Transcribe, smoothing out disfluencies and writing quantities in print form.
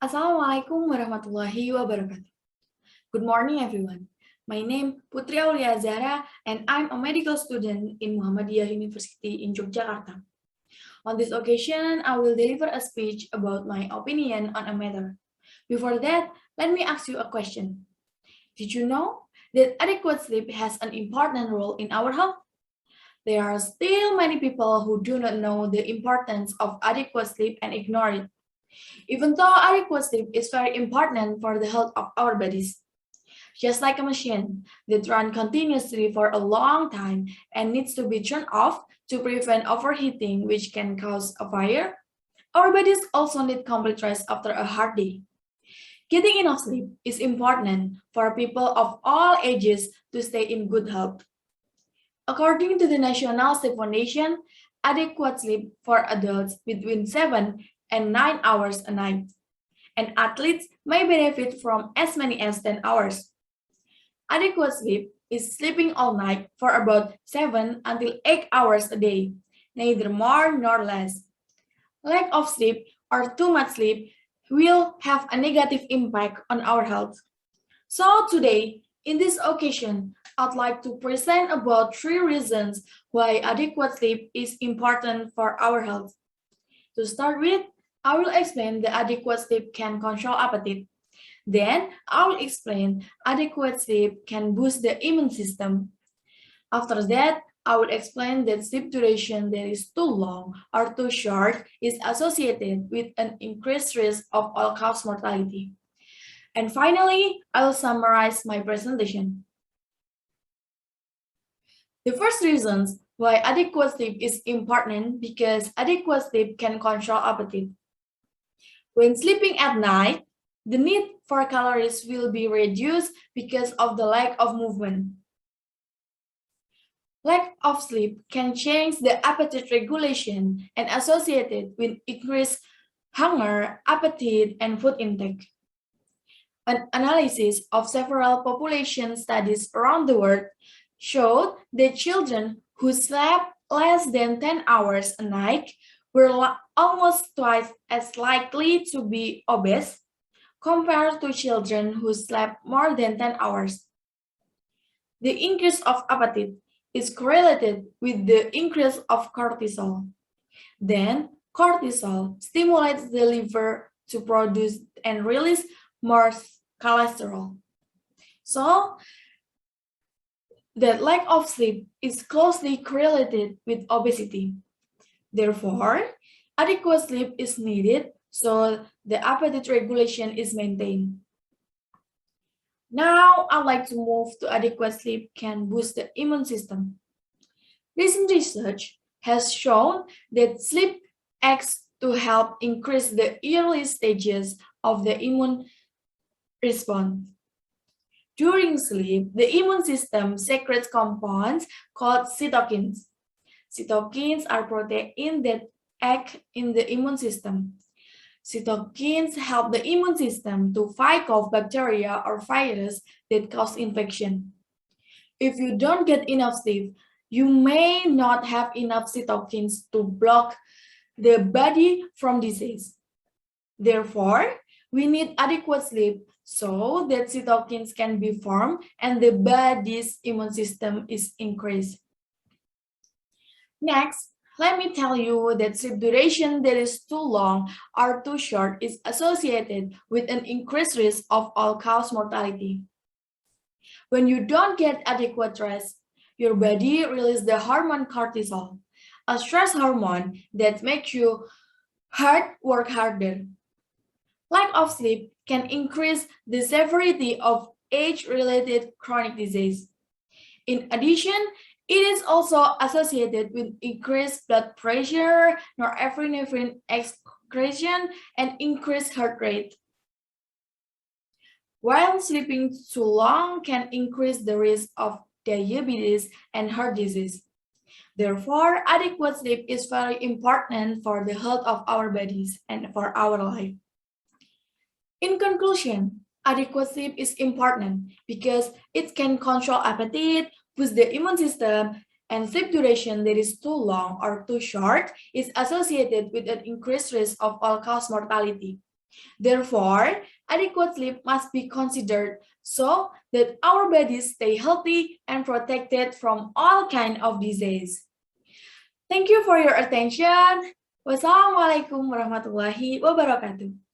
Assalamualaikum warahmatullahi wabarakatuh. Good morning, everyone. My name Puteri Aulia Azzahra, and I'm a medical student in Muhammadiyah University in Yogyakarta. On this occasion, I will deliver a speech about my opinion on a matter. Before that, let me ask you a question. Did you know that adequate sleep has an important role in our health? There are still many people who do not know the importance of adequate sleep and ignore it. Even though adequate sleep is very important for the health of our bodies, just like a machine that runs continuously for a long time and needs to be turned off to prevent overheating, which can cause a fire, our bodies also need complete rest after a hard day. Getting enough sleep is important for people of all ages to stay in good health. According to the National Sleep Foundation, adequate sleep for adults between 7 and 9 hours a night, and athletes may benefit from as many as 10 hours. Adequate sleep is sleeping all night for about 7 until 8 hours a day, neither more nor less. Lack of sleep or too much sleep will have a negative impact on our health. So today, in this occasion, I'd like to present about 3 reasons why adequate sleep is important for our health. To start with, I will explain the adequate sleep can control appetite. Then, I will explain adequate sleep can boost the immune system. After that, I will explain that sleep duration that is too long or too short is associated with an increased risk of all-cause mortality. And finally, I will summarize my presentation. The first reasons why adequate sleep is important because adequate sleep can control appetite. When sleeping at night, the need for calories will be reduced because of the lack of movement. Lack of sleep can change the appetite regulation and associated with increased hunger, appetite, and food intake. An analysis of several population studies around the world showed that children who slept less than 10 hours a night were almost twice as likely to be obese compared to children who slept more than 10 hours. The increase of appetite is correlated with the increase of cortisol. Then, cortisol stimulates the liver to produce and release more cholesterol. So, the lack of sleep is closely correlated with obesity. Therefore, adequate sleep is needed so the appetite regulation is maintained. Now, I'd like to move to adequate sleep can boost the immune system. Recent research has shown that sleep acts to help increase the early stages of the immune response. During sleep, the immune system secretes compounds called cytokines. Cytokines are proteins that act in the immune system. Cytokines help the immune system to fight off bacteria or virus that cause infection. If you don't get enough sleep, you may not have enough cytokines to block the body from disease. Therefore, we need adequate sleep so that cytokines can be formed and the body's immune system is increased. Next, let me tell you that sleep duration that is too long or too short is associated with an increased risk of all-cause mortality. When you don't get adequate rest, your body releases the hormone cortisol, a stress hormone that makes your heart work harder. Lack of sleep can increase the severity of age-related chronic disease. In addition, it is also associated with increased blood pressure, norepinephrine excretion, and increased heart rate. While sleeping too long can increase the risk of diabetes and heart disease. Therefore, adequate sleep is very important for the health of our bodies and for our life. In conclusion, adequate sleep is important because it can control appetite, boost the immune system, and sleep duration that is too long or too short is associated with an increased risk of all-cause mortality. Therefore, adequate sleep must be considered so that our bodies stay healthy and protected from all kinds of disease. Thank you for your attention. Wassalamualaikum warahmatullahi wabarakatuh.